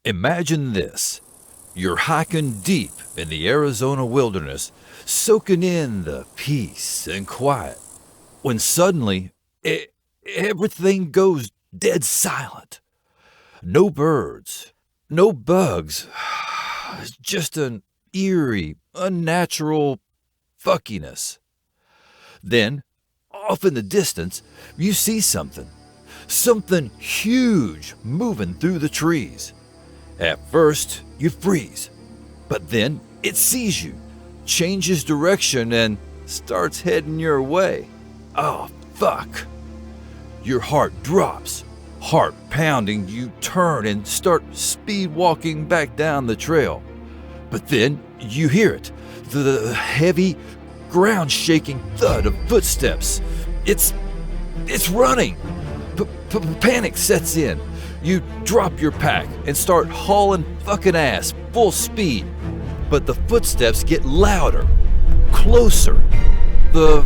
Imagine this. You're hiking deep in the Arizona wilderness, soaking in the peace and quiet, when suddenly everything goes dead silent. No birds, no bugs, just an eerie, unnatural fuckiness. Then, off in the distance, you see something huge moving through the trees. At first, you freeze, but then it sees you, changes direction, and starts heading your way. Oh, fuck. Your heart drops. Heart pounding, you turn and start speed walking back down the trail. But then you hear it, the heavy, ground-shaking thud of footsteps. It's running. Panic sets in. You drop your pack and start hauling fucking ass, full speed. But the footsteps get louder, closer. The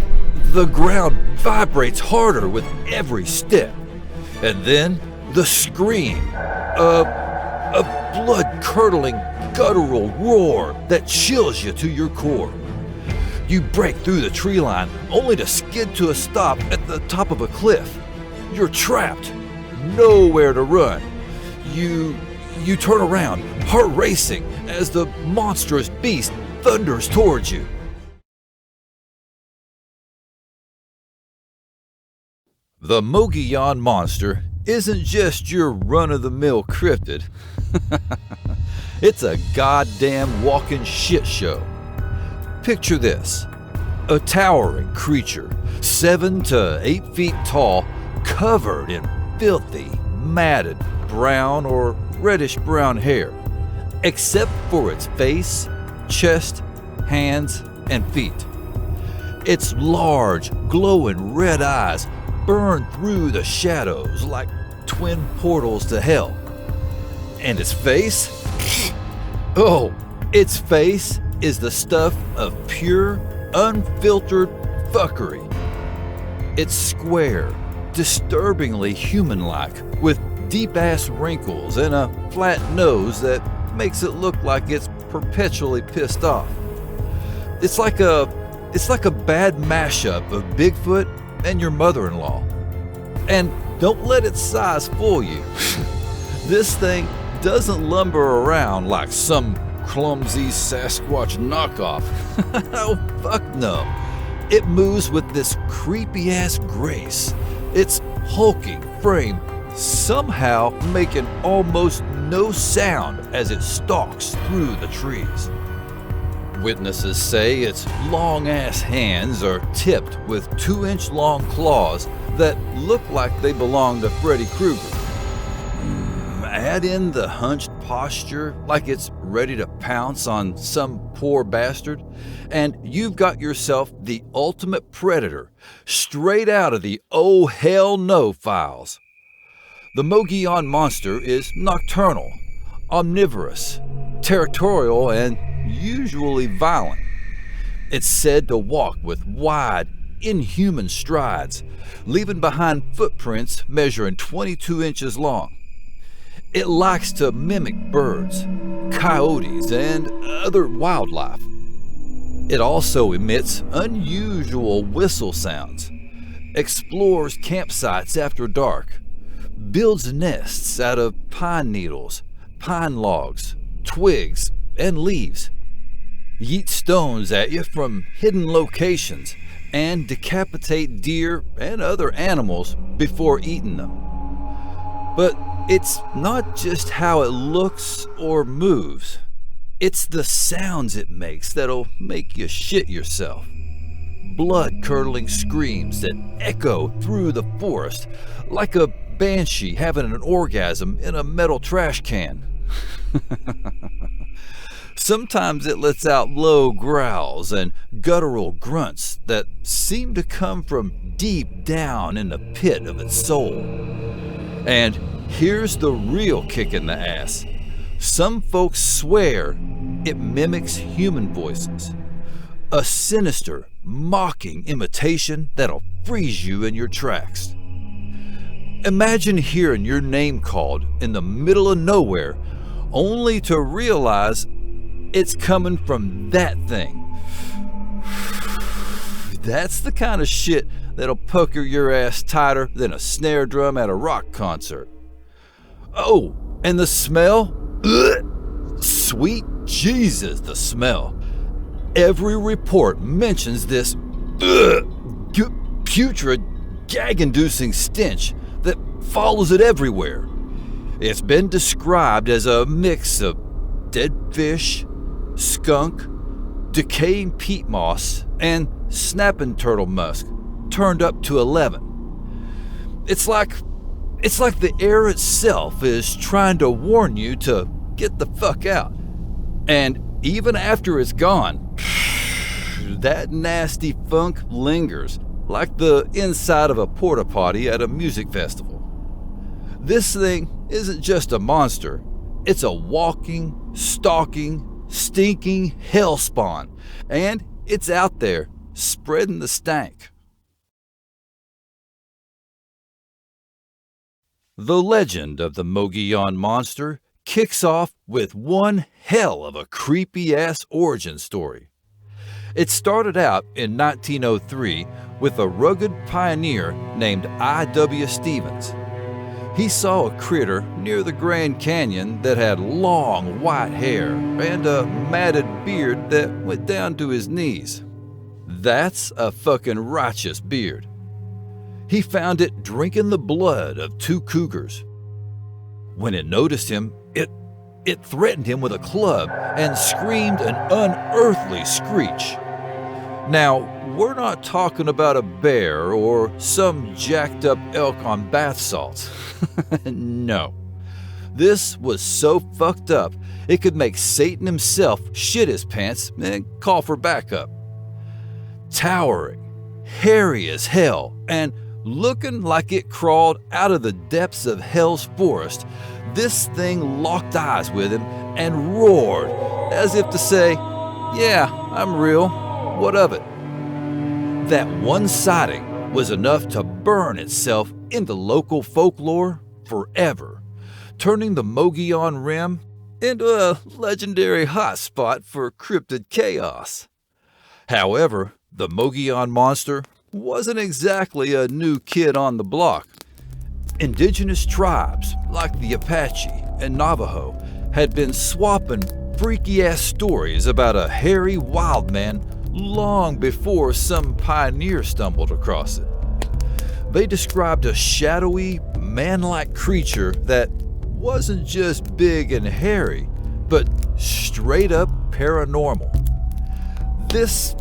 ground vibrates harder with every step. And then the scream, a blood-curdling, guttural roar that chills you to your core. You break through the tree line only to skid to a stop at the top of a cliff. You're trapped. Nowhere to run. You turn around, heart racing, as the monstrous beast thunders towards you. The Mogollon Monster isn't just your run-of-the-mill cryptid. It's a goddamn walking shit show. Picture this. A towering creature, 7 to 8 feet tall, covered in filthy, matted brown or reddish-brown hair, except for its face, chest, hands, and feet. Its large, glowing red eyes burn through the shadows like twin portals to hell. And its face? Oh, its face is the stuff of pure, unfiltered fuckery. It's square, disturbingly human-like, with deep-ass wrinkles and a flat nose that makes it look like it's perpetually pissed off. It's like a bad mashup of Bigfoot and your mother-in-law. And don't let its size fool you. This thing doesn't lumber around like some clumsy Sasquatch knockoff. Oh, fuck no. It moves with this creepy-ass grace. Its hulking frame somehow making almost no sound as it stalks through the trees. Witnesses say its long-ass hands are tipped with 2-inch long claws that look like they belong to Freddy Krueger. Add in the hunched posture like it's ready to pounce on some poor bastard, and you've got yourself the ultimate predator, straight out of the Oh Hell No files. The Mogollon Monster is nocturnal, omnivorous, territorial, and usually violent. It's said to walk with wide, inhuman strides, leaving behind footprints measuring 22 inches long. It likes to mimic birds, coyotes, and other wildlife. It also emits unusual whistle sounds, explores campsites after dark, builds nests out of pine needles, pine logs, twigs, and leaves, yeet stones at you from hidden locations, and decapitate deer and other animals before eating them. But it's not just how it looks or moves. It's the sounds it makes that'll make you shit yourself. Blood-curdling screams that echo through the forest like a banshee having an orgasm in a metal trash can. Sometimes it lets out low growls and guttural grunts that seem to come from deep down in the pit of its soul. And here's the real kick in the ass. Some folks swear it mimics human voices. A sinister, mocking imitation that'll freeze you in your tracks. Imagine hearing your name called in the middle of nowhere only to realize it's coming from that thing. That's the kind of shit that'll pucker your ass tighter than a snare drum at a rock concert. Oh, and the smell? Ugh. Sweet Jesus, the smell. Every report mentions this putrid, gag-inducing stench that follows it everywhere. It's been described as a mix of dead fish, skunk, decaying peat moss, and snapping turtle musk turned up to 11. It's like the air itself is trying to warn you to get the fuck out. And even after it's gone, that nasty funk lingers like the inside of a porta potty at a music festival. This thing isn't just a monster, it's a walking, stalking, stinking hellspawn, and it's out there spreading the stank. The legend of the Mogollon Monster kicks off with one hell of a creepy-ass origin story. It started out in 1903 with a rugged pioneer named I.W. Stevens. He saw a critter near the Grand Canyon that had long white hair and a matted beard that went down to his knees. That's a fucking righteous beard. He found it drinking the blood of two cougars. When it noticed him, it threatened him with a club and screamed an unearthly screech. Now, we're not talking about a bear or some jacked up elk on bath salts. No. This was so fucked up, it could make Satan himself shit his pants and call for backup. Towering, hairy as hell, and looking like it crawled out of the depths of hell's forest, this thing locked eyes with him and roared as if to say, "Yeah, I'm real. What of it?" That one sighting was enough to burn itself into local folklore forever, turning the Mogollon Rim into a legendary hotspot for cryptid chaos. However, the Mogollon Monster wasn't exactly a new kid on the block. Indigenous tribes like the Apache and Navajo had been swapping freaky-ass stories about a hairy wild man long before some pioneer stumbled across it. They described a shadowy, man-like creature that wasn't just big and hairy, but straight up paranormal. This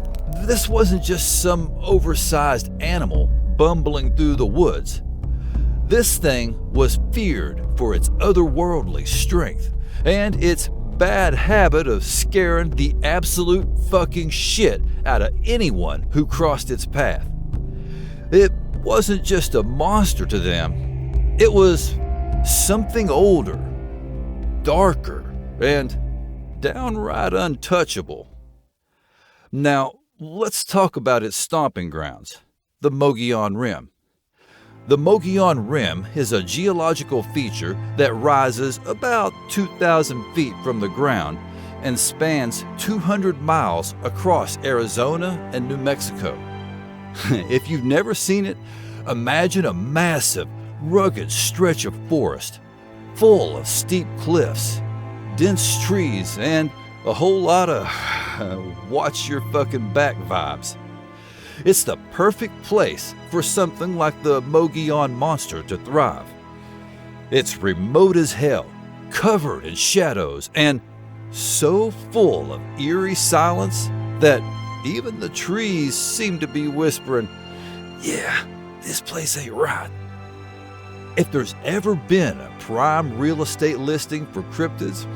wasn't just some oversized animal bumbling through the woods. This thing was feared for its otherworldly strength and its bad habit of scaring the absolute fucking shit out of anyone who crossed its path. It wasn't just a monster to them, it was something older, darker, and downright untouchable. Now, let's talk about its stomping grounds, the Mogollon Rim. The Mogollon Rim is a geological feature that rises about 2,000 feet from the ground and spans 200 miles across Arizona and New Mexico. If you've never seen it, imagine a massive, rugged stretch of forest, full of steep cliffs, dense trees, and a whole lot of watch your fucking back vibes. It's the perfect place for something like the Mogollon Monster to thrive. It's remote as hell, covered in shadows, and so full of eerie silence that even the trees seem to be whispering, "Yeah, this place ain't right." If there's ever been a prime real estate listing for cryptids,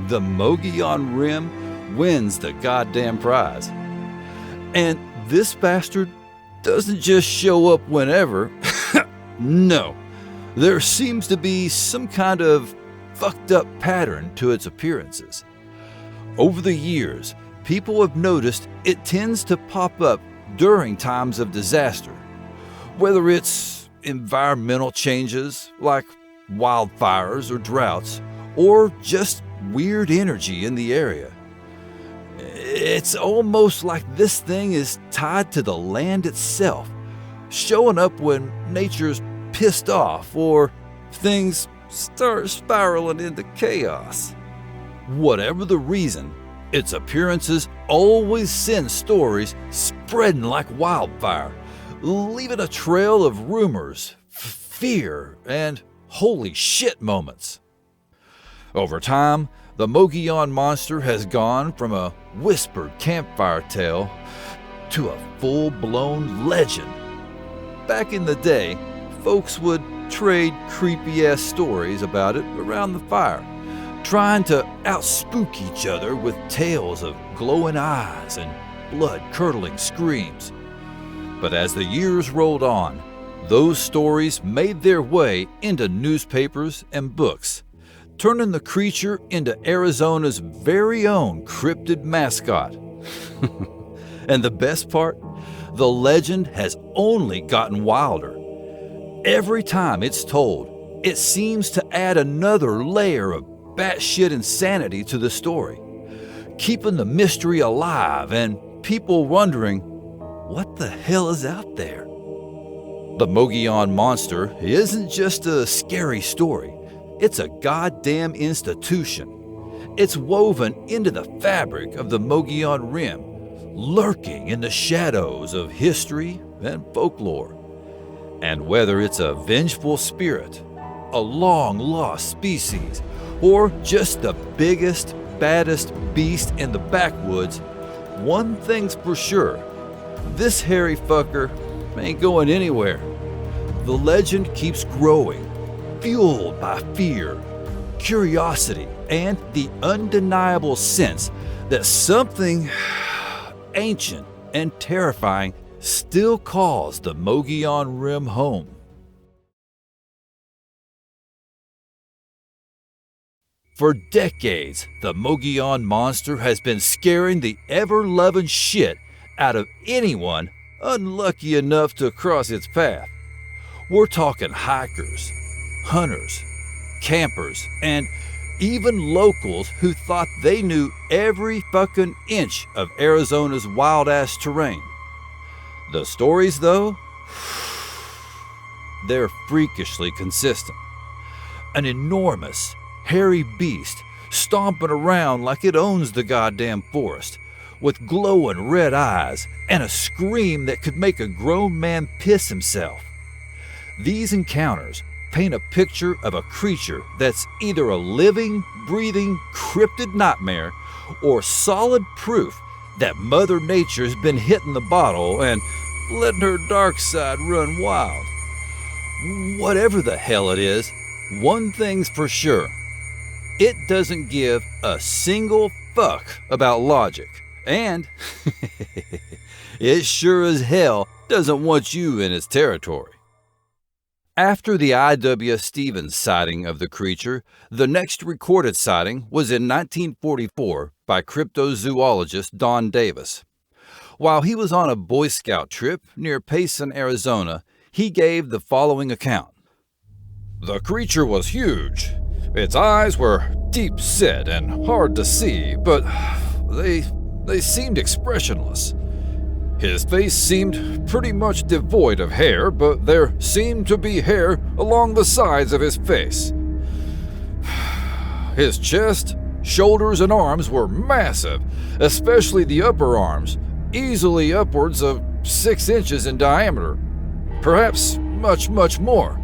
the Mogollon Rim wins the goddamn prize. And this bastard doesn't just show up whenever. No, there seems to be some kind of fucked up pattern to its appearances. Over the years, people have noticed it tends to pop up during times of disaster, whether it's environmental changes like wildfires or droughts, or just weird energy in the area. It's almost like this thing is tied to the land itself, showing up when nature's pissed off or things start spiraling into chaos. Whatever the reason, its appearances always send stories spreading like wildfire, leaving a trail of rumors, fear, and holy shit moments. Over time, the Mogollon Monster has gone from a whispered campfire tale to a full-blown legend. Back in the day, folks would trade creepy-ass stories about it around the fire, trying to outspook each other with tales of glowing eyes and blood-curdling screams. But as the years rolled on, those stories made their way into newspapers and books, turning the creature into Arizona's very own cryptid mascot. And the best part? The legend has only gotten wilder. Every time it's told, it seems to add another layer of batshit insanity to the story, keeping the mystery alive and people wondering, what the hell is out there? The Mogollon Monster isn't just a scary story. It's a goddamn institution. It's woven into the fabric of the Mogollon Rim, lurking in the shadows of history and folklore. And whether it's a vengeful spirit, a long-lost species, or just the biggest, baddest beast in the backwoods, one thing's for sure. This hairy fucker ain't going anywhere. The legend keeps growing, fueled by fear, curiosity, and the undeniable sense that something ancient and terrifying still calls the Mogollon Rim home. For decades, the Mogollon Monster has been scaring the ever-loving shit out of anyone unlucky enough to cross its path. We're talking hikers, hunters, campers, and even locals who thought they knew every fucking inch of Arizona's wild-ass terrain. The stories, though, they're freakishly consistent. An enormous, hairy beast stomping around like it owns the goddamn forest, with glowing red eyes and a scream that could make a grown man piss himself. These encounters paint a picture of a creature that's either a living, breathing, cryptid nightmare or solid proof that Mother Nature's been hitting the bottle and letting her dark side run wild. Whatever the hell it is, one thing's for sure. It doesn't give a single fuck about logic. And it sure as hell doesn't want you in its territory. After the I.W. Stevens sighting of the creature, the next recorded sighting was in 1944 by cryptozoologist Don Davis. While he was on a Boy Scout trip near Payson, Arizona, he gave the following account. The creature was huge. Its eyes were deep-set and hard to see, but they seemed expressionless. His face seemed pretty much devoid of hair, but there seemed to be hair along the sides of his face. His chest, shoulders, and arms were massive, especially the upper arms, easily upwards of 6 inches in diameter, perhaps much, much more.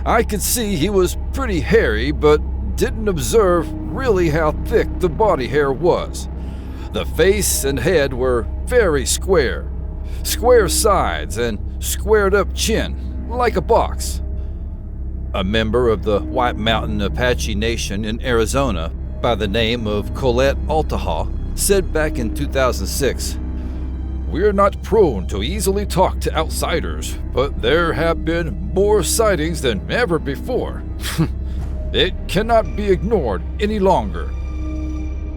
I could see he was pretty hairy, but didn't observe really how thick the body hair was. The face and head were very square sides and squared up chin, like a box. A member of the White Mountain Apache Nation in Arizona by the name of Colette Altaha said back in 2006, "We're not prone to easily talk to outsiders, but there have been more sightings than ever before. It cannot be ignored any longer."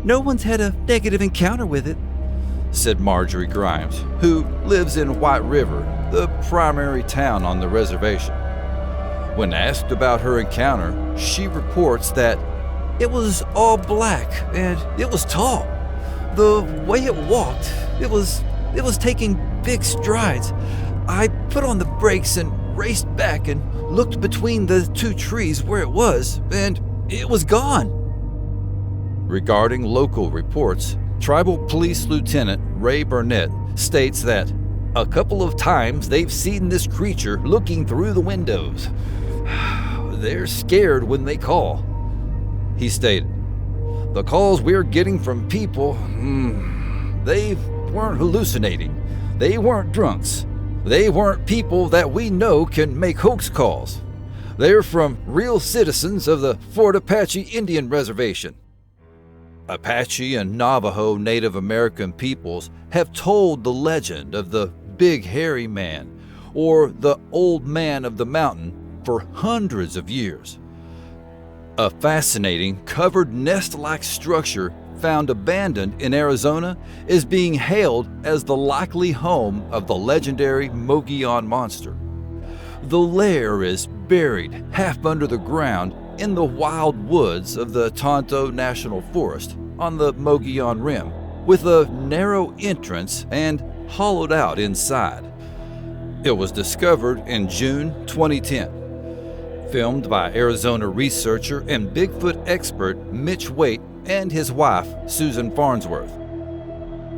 No one's had a negative encounter with it, said Marjorie Grimes, who lives in White River, the primary town on the reservation. When asked about her encounter, she reports that It was all black and it was tall. The way it walked, it was taking big strides. I put on the brakes and raced back and looked between the two trees where it was, and it was gone. Regarding local reports, Tribal Police Lieutenant Ray Burnett states that a couple of times they've seen this creature looking through the windows. They're scared when they call. He stated, "The calls we're getting from people, they weren't hallucinating. They weren't drunks. They weren't people that we know can make hoax calls. They're from real citizens of the Fort Apache Indian Reservation." Apache and Navajo Native American peoples have told the legend of the Big Hairy Man or the Old Man of the Mountain for hundreds of years. A fascinating covered nest-like structure found abandoned in Arizona is being hailed as the likely home of the legendary Mogollon Monster. The lair is buried half under the ground in the wild woods of the Tonto National Forest on the Mogollon Rim, with a narrow entrance and hollowed out inside. It was discovered in June 2010. Filmed by Arizona researcher and Bigfoot expert Mitch Waite and his wife, Susan Farnsworth.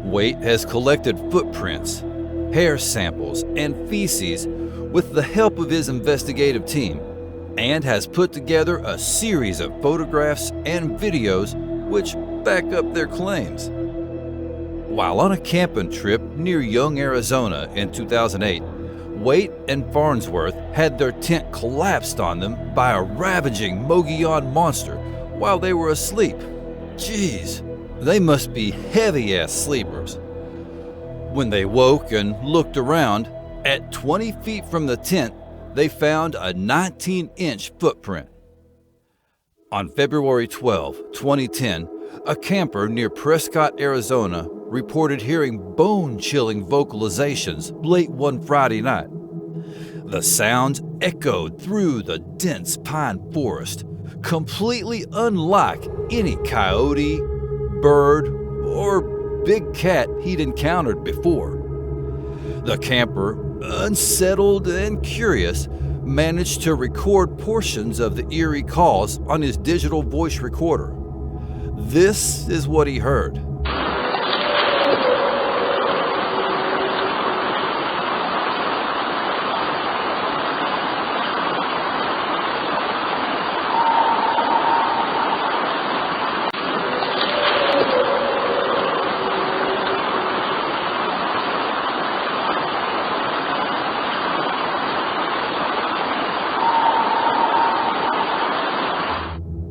Waite has collected footprints, hair samples, and feces with the help of his investigative team, and has put together a series of photographs and videos which back up their claims. While on a camping trip near Young, Arizona in 2008, Waite and Farnsworth had their tent collapsed on them by a ravaging Mogollon monster while they were asleep. Jeez, they must be heavy-ass sleepers. When they woke and looked around, at 20 feet from the tent, they found a 19-inch footprint. On February 12, 2010, a camper near Prescott, Arizona, reported hearing bone-chilling vocalizations late one Friday night. The sounds echoed through the dense pine forest, completely unlike any coyote, bird, or big cat he'd encountered before. The camper, unsettled and curious, managed to record portions of the eerie calls on his digital voice recorder. This is what he heard.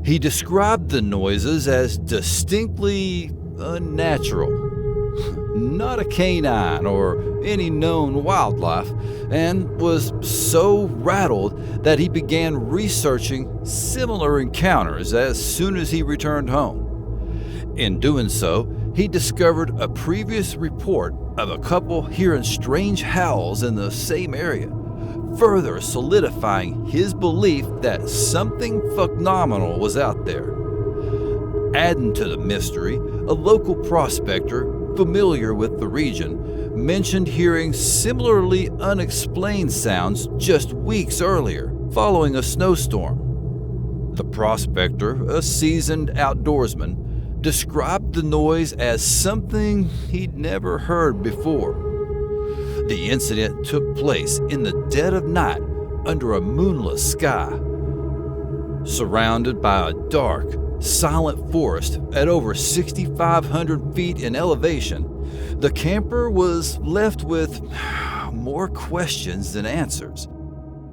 He described the noises as distinctly unnatural, not a canine or any known wildlife, and was so rattled that he began researching similar encounters as soon as he returned home. In doing so, he discovered a previous report of a couple hearing strange howls in the same area, further solidifying his belief that something phenomenal was out there. Adding to the mystery, a local prospector familiar with the region mentioned hearing similarly unexplained sounds just weeks earlier, following a snowstorm. The prospector, a seasoned outdoorsman, described the noise as something he'd never heard before. The incident took place in the dead of night under a moonless sky. Surrounded by a dark, silent forest at over 6,500 feet in elevation, the camper was left with more questions than answers,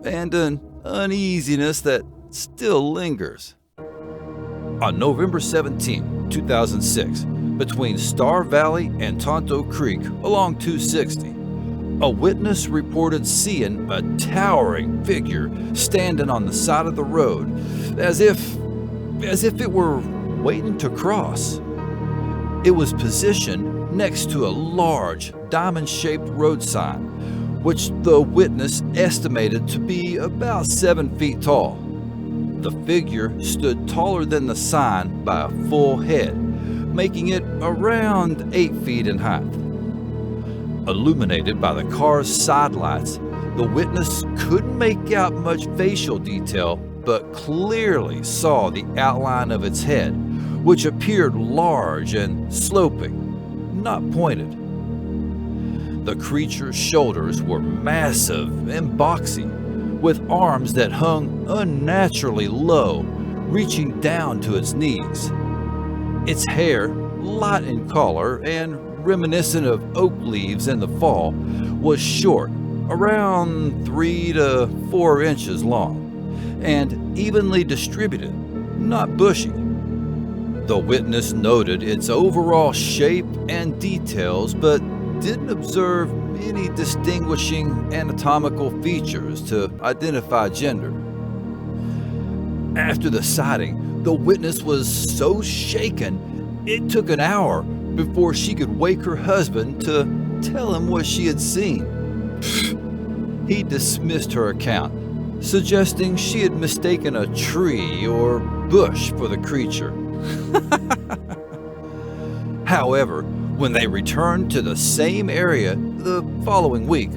and an uneasiness that still lingers. On November 17, 2006, between Star Valley and Tonto Creek along 260, a witness reported seeing a towering figure standing on the side of the road as if it were waiting to cross. It was positioned next to a large diamond-shaped road sign, which the witness estimated to be about 7 feet tall. The figure stood taller than the sign by a full head, making it around 8 feet in height. Illuminated by the car's side lights, the witness couldn't make out much facial detail, but clearly saw the outline of its head, which appeared large and sloping, not pointed. The creature's shoulders were massive and boxy, with arms that hung unnaturally low, reaching down to its knees. Its hair, light in color and reminiscent of oak leaves in the fall, was short, around 3 to 4 inches long, and evenly distributed, not bushy. The witness noted its overall shape and details, but didn't observe any distinguishing anatomical features to identify gender. After the sighting, the witness was so shaken it took an hour before she could wake her husband to tell him what she had seen. He dismissed her account, suggesting she had mistaken a tree or bush for the creature. However, when they returned to the same area the following week,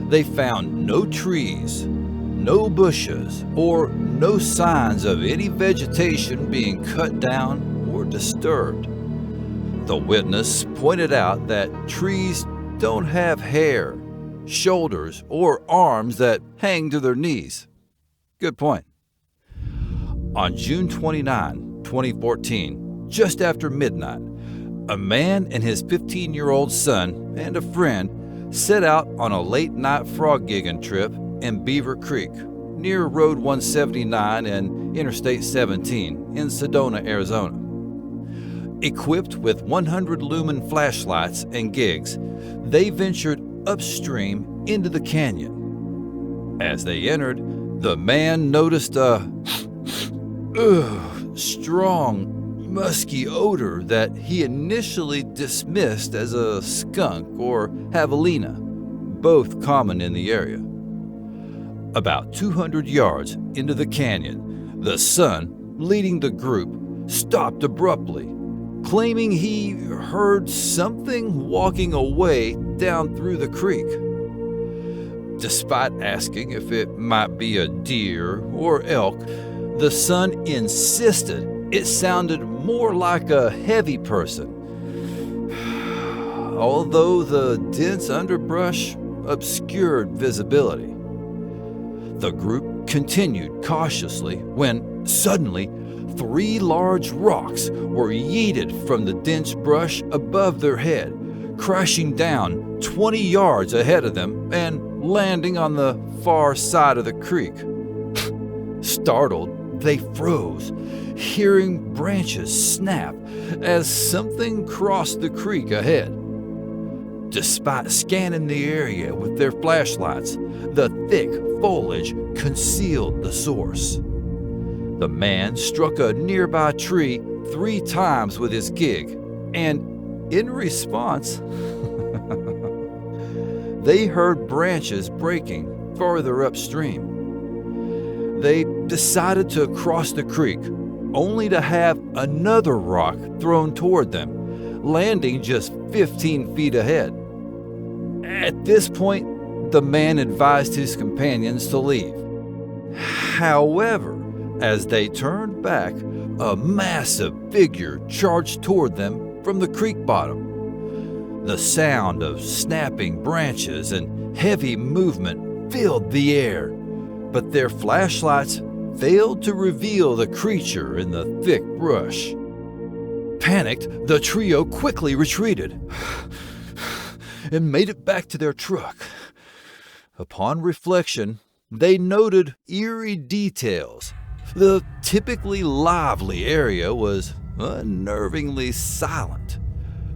they found no trees, no bushes, or no signs of any vegetation being cut down or disturbed. The witness pointed out that trees don't have hair, shoulders, or arms that hang to their knees. Good point. On June 29, 2014, just after midnight, a man and his 15-year-old son and a friend set out on a late-night frog gigging trip in Beaver Creek, near Road 179 and Interstate 17 in Sedona, Arizona. Equipped with 100 lumen flashlights and gigs, they ventured upstream into the canyon. As they entered, the man noticed a strong, musky odor that he initially dismissed as a skunk or javelina, both common in the area. About 200 yards into the canyon, the son, leading the group, stopped abruptly, claiming he heard something walking away down through the creek. Despite asking if it might be a deer or elk, the son insisted it sounded more like a heavy person, although the dense underbrush obscured visibility. The group continued cautiously when suddenly 3 large rocks were yeeted from the dense brush above their head, crashing down 20 yards ahead of them and landing on the far side of the creek. Startled, they froze, hearing branches snap as something crossed the creek ahead. Despite scanning the area with their flashlights, the thick foliage concealed the source. The man struck a nearby tree 3 times with his gig, and in response, they heard branches breaking farther upstream. They decided to cross the creek, only to have another rock thrown toward them, landing just 15 feet ahead. At this point, the man advised his companions to leave. However, as they turned back, a massive figure charged toward them from the creek bottom. The sound of snapping branches and heavy movement filled the air, but their flashlights failed to reveal the creature in the thick brush. Panicked, the trio quickly retreated and made it back to their truck. Upon reflection, they noted eerie details. The typically lively area was unnervingly silent.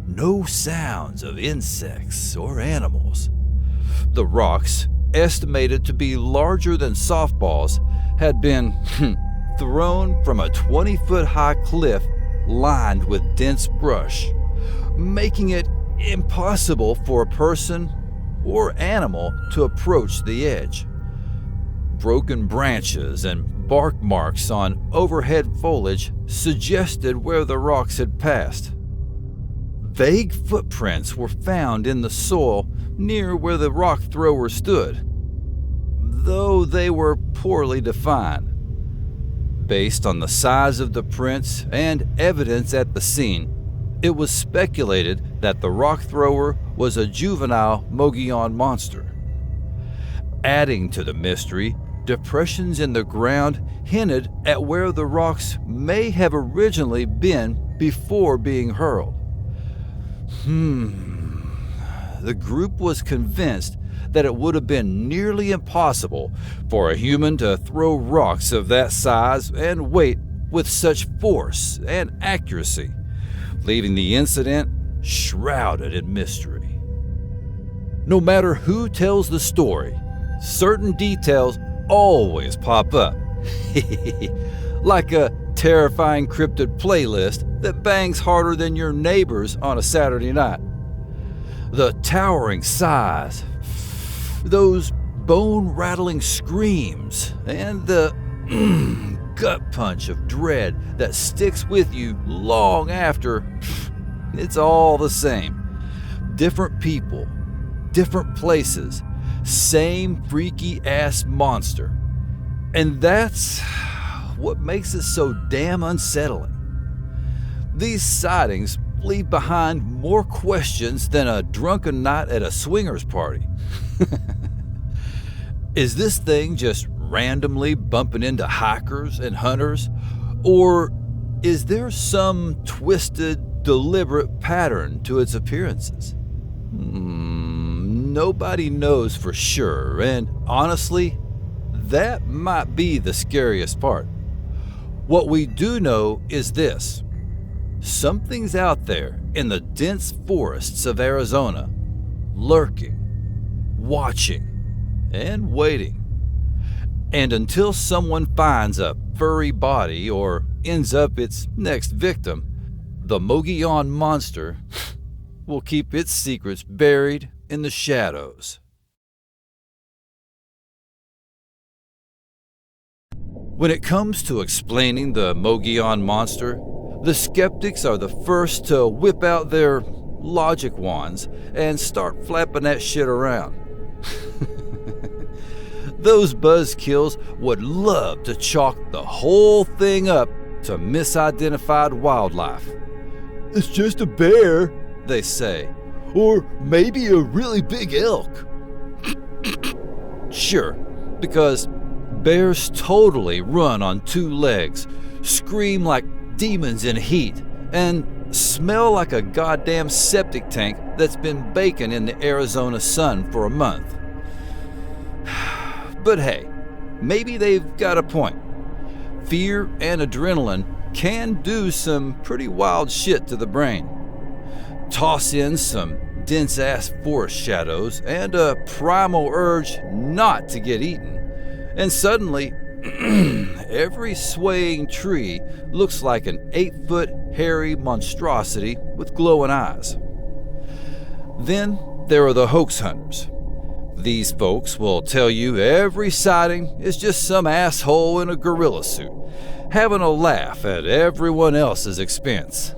No sounds of insects or animals. The rocks, estimated to be larger than softballs, had been thrown from a 20-foot-high cliff lined with dense brush, making it impossible for a person or animal to approach the edge. broken branches and bark marks on overhead foliage suggested where the rocks had passed. Vague footprints were found in the soil near where the rock thrower stood, though they were poorly defined. Based on the size of the prints and evidence at the scene, it was speculated that the rock thrower was a juvenile Mogollon monster. Adding to the mystery, depressions in the ground hinted at where the rocks may have originally been before being hurled. The group was convinced that it would have been nearly impossible for a human to throw rocks of that size and weight with such force and accuracy, leaving the incident shrouded in mystery. No matter who tells the story, certain details always pop up, like a terrifying cryptid playlist that bangs harder than your neighbor's on a Saturday night. The towering size, those bone-rattling screams, and the gut punch of dread that sticks with you long after. It's all the same. Different people, different places, same freaky-ass monster. And that's what makes it so damn unsettling. These sightings leave behind more questions than a drunken night at a swingers party. Is this thing just randomly bumping into hikers and hunters? Or is there some twisted, deliberate pattern to its appearances? Nobody knows for sure, and honestly, that might be the scariest part. What we do know is this: something's out there in the dense forests of Arizona, lurking, watching, and waiting. And until someone finds a furry body or ends up its next victim, the Mogollon Monster will keep its secrets buried in the shadows. When it comes to explaining the Mogollon Monster, the skeptics are the first to whip out their logic wands and start flapping that shit around. Those buzzkills would love to chalk the whole thing up to misidentified wildlife. It's just a bear, they say, or maybe a really big elk. Sure, because bears totally run on two legs, scream like demons in heat, and smell like a goddamn septic tank that's been baking in the Arizona sun for a month. But hey, maybe they've got a point. Fear and adrenaline can do some pretty wild shit to the brain. Toss in some dense-ass forest shadows and a primal urge not to get eaten, and suddenly, every swaying tree looks like an 8-foot hairy monstrosity with glowing eyes. Then there are the hoax hunters. These folks will tell you every sighting is just some asshole in a gorilla suit, having a laugh at everyone else's expense.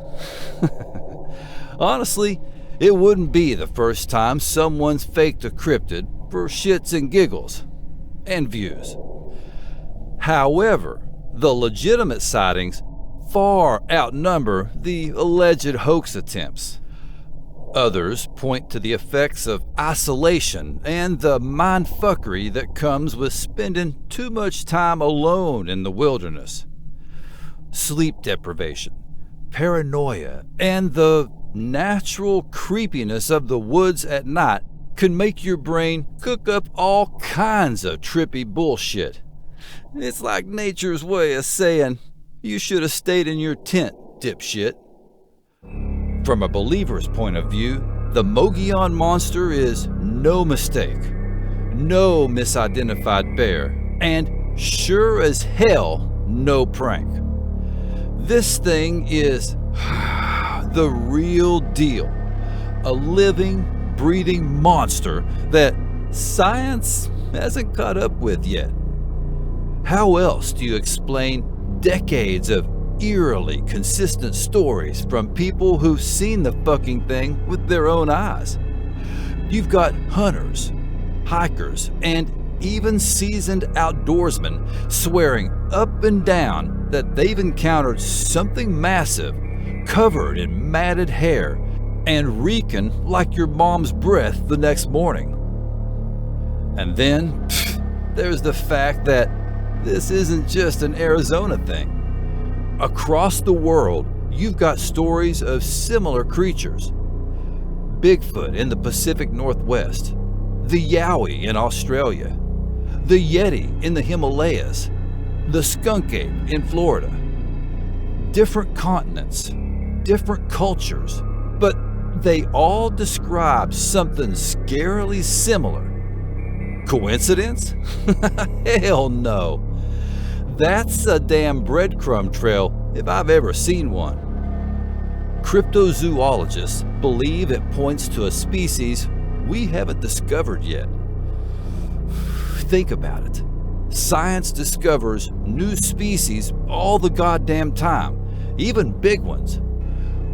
Honestly, it wouldn't be the first time someone's faked a cryptid for shits and giggles and views. However, the legitimate sightings far outnumber the alleged hoax attempts. Others point to the effects of isolation and the mindfuckery that comes with spending too much time alone in the wilderness. Sleep deprivation, paranoia, and the natural creepiness of the woods at night can make your brain cook up all kinds of trippy bullshit. It's like nature's way of saying, you should have stayed in your tent, dipshit. From a believer's point of view, the Mogollon Monster is no mistake, no misidentified bear, and sure as hell no prank. This thing is the real deal, a living, breathing monster that science hasn't caught up with yet. How else do you explain decades of eerily consistent stories from people who've seen the fucking thing with their own eyes? You've got hunters, hikers, and even seasoned outdoorsmen swearing up and down that they've encountered something massive, covered in matted hair and reeking like your mom's breath the next morning. And then there's the fact that this isn't just an Arizona thing. Across the world, you've got stories of similar creatures. Bigfoot in the Pacific Northwest, the yowie in Australia, the yeti in the Himalayas, the skunk ape in Florida. Different continents, different cultures, but they all describe something scarily similar. Coincidence? Hell no. That's a damn breadcrumb trail if I've ever seen one. Cryptozoologists believe it points to a species we haven't discovered yet. Think about it. Science discovers new species all the goddamn time, even big ones.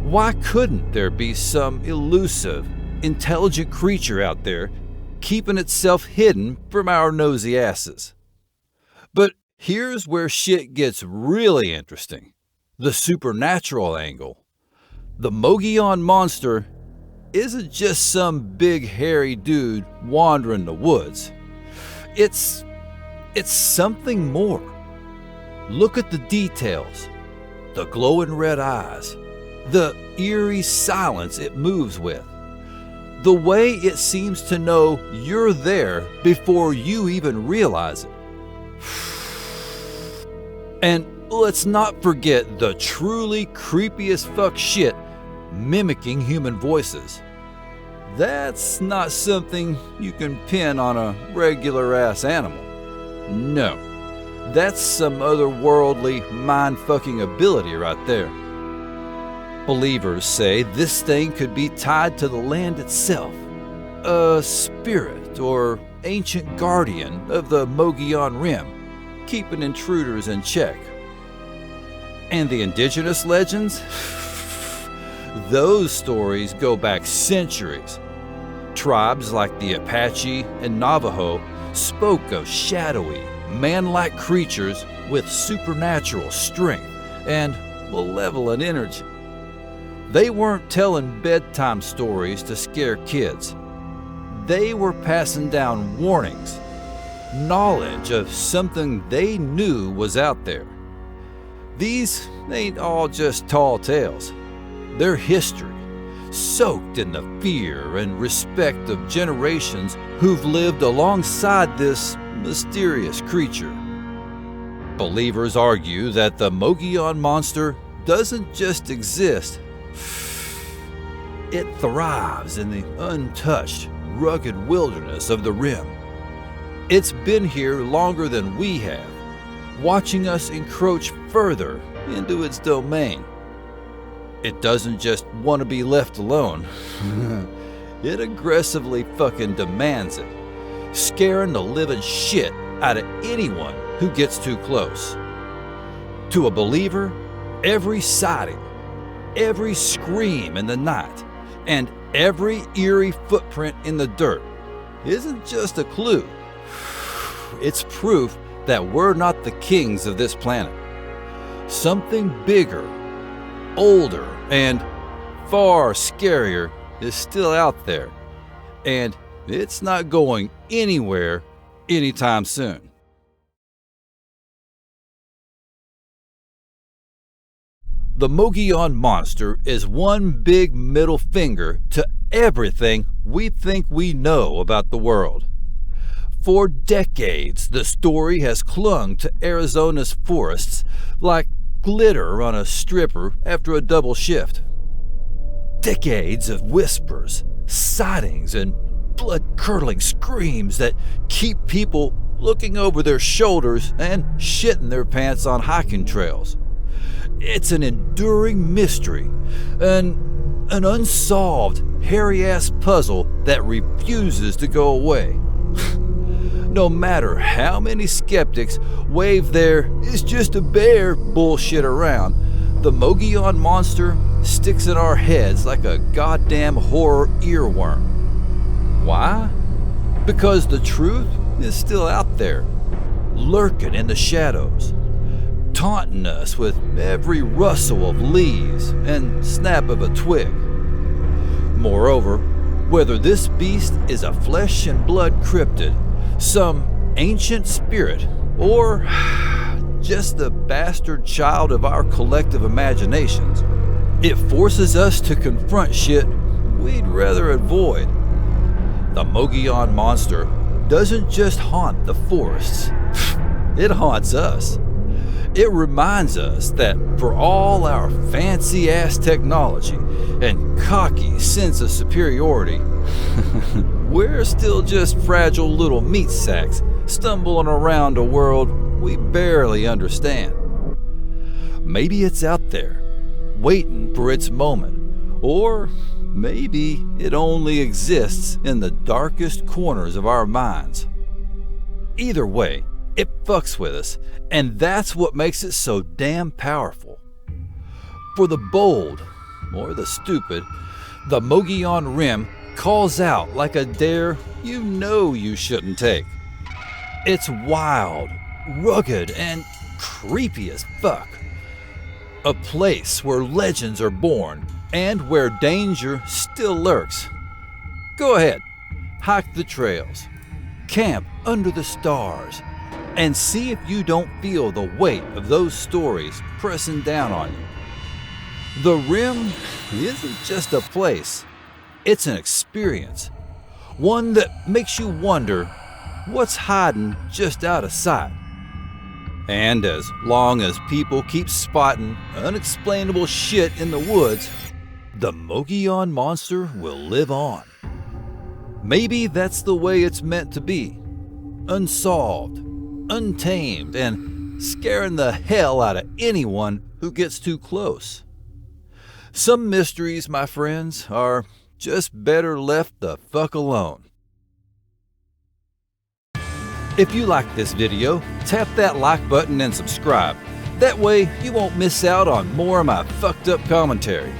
Why couldn't there be some elusive, intelligent creature out there keeping itself hidden from our nosy asses? But here's where shit gets really interesting. The supernatural angle. The Mogollon Monster isn't just some big hairy dude wandering the woods. It's something more. Look at the details. The glowing red eyes. The eerie silence it moves with. The way it seems to know you're there before you even realize it. And let's not forget the truly creepy as fuck shit mimicking human voices. That's not something you can pin on a regular ass animal. No, that's some otherworldly mind-fucking ability right there. Believers say this thing could be tied to the land itself, a spirit or ancient guardian of the Mogollon Rim, keeping intruders in check. And the indigenous legends? Those stories go back centuries. Tribes like the Apache and Navajo spoke of shadowy, man-like creatures with supernatural strength and malevolent energy. They weren't telling bedtime stories to scare kids. They were passing down warnings, knowledge of something they knew was out there. These ain't all just tall tales. They're history, soaked in the fear and respect of generations who've lived alongside this mysterious creature. Believers argue that the Mogollon Monster doesn't just exist. It thrives in the untouched, rugged wilderness of the Rim. It's been here longer than we have, watching us encroach further into its domain. It doesn't just want to be left alone. It aggressively fucking demands it, scaring the living shit out of anyone who gets too close. To a believer, every sighting, every scream in the night, and every eerie footprint in the dirt isn't just a clue. It's proof that we're not the kings of this planet. Something bigger, older, and far scarier is still out there, and it's not going anywhere anytime soon. The Mogollon Monster is one big middle finger to everything we think we know about the world. For decades, the story has clung to Arizona's forests like glitter on a stripper after a double shift. Decades of whispers, sightings, and blood-curdling screams that keep people looking over their shoulders and shitting their pants on hiking trails. It's an enduring mystery, an unsolved, hairy-ass puzzle that refuses to go away. No matter how many skeptics wave their "it's just a bear" bullshit around, the Mogollon Monster sticks in our heads like a goddamn horror earworm. Why? Because the truth is still out there, lurking in the shadows, taunting us with every rustle of leaves and snap of a twig. Moreover, whether this beast is a flesh and blood cryptid, some ancient spirit, or just the bastard child of our collective imaginations, it forces us to confront shit we'd rather avoid. The Mogollon Monster doesn't just haunt the forests, it haunts us. It reminds us that for all our fancy-ass technology and cocky sense of superiority, we're still just fragile little meat sacks stumbling around a world we barely understand. Maybe it's out there, waiting for its moment, or maybe it only exists in the darkest corners of our minds. Either way, it fucks with us, and that's what makes it so damn powerful. For the bold, or the stupid, the Mogollon Rim calls out like a dare you know you shouldn't take. It's wild, rugged, and creepy as fuck. A place where legends are born, and where danger still lurks. Go ahead, hike the trails, camp under the stars, and see if you don't feel the weight of those stories pressing down on you. The Rim isn't just a place, it's an experience. One that makes you wonder what's hiding just out of sight. And as long as people keep spotting unexplainable shit in the woods, the Mogollon Monster will live on. Maybe that's the way it's meant to be. Unsolved, untamed, and scaring the hell out of anyone who gets too close. Some mysteries, my friends, are just better left the fuck alone. If you like this video, tap that like button and subscribe. That way you won't miss out on more of my fucked up commentary.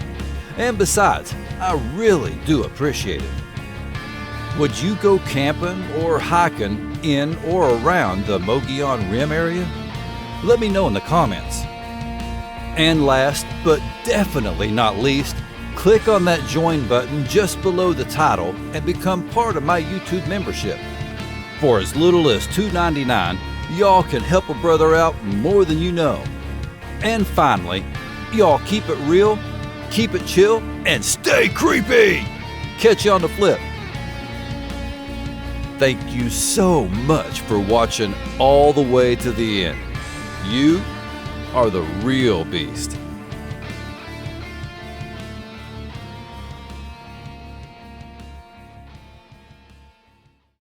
And besides, I really do appreciate it. Would you go camping or hiking in or around the Mogollon Rim area? Let me know in the comments. And last, but definitely not least, click on that join button just below the title and become part of my YouTube membership. For as little as $2.99, y'all can help a brother out more than you know. And finally, y'all keep it real, keep it chill, and stay creepy! Catch you on the flip. Thank you so much for watching all the way to the end. You are the real beast.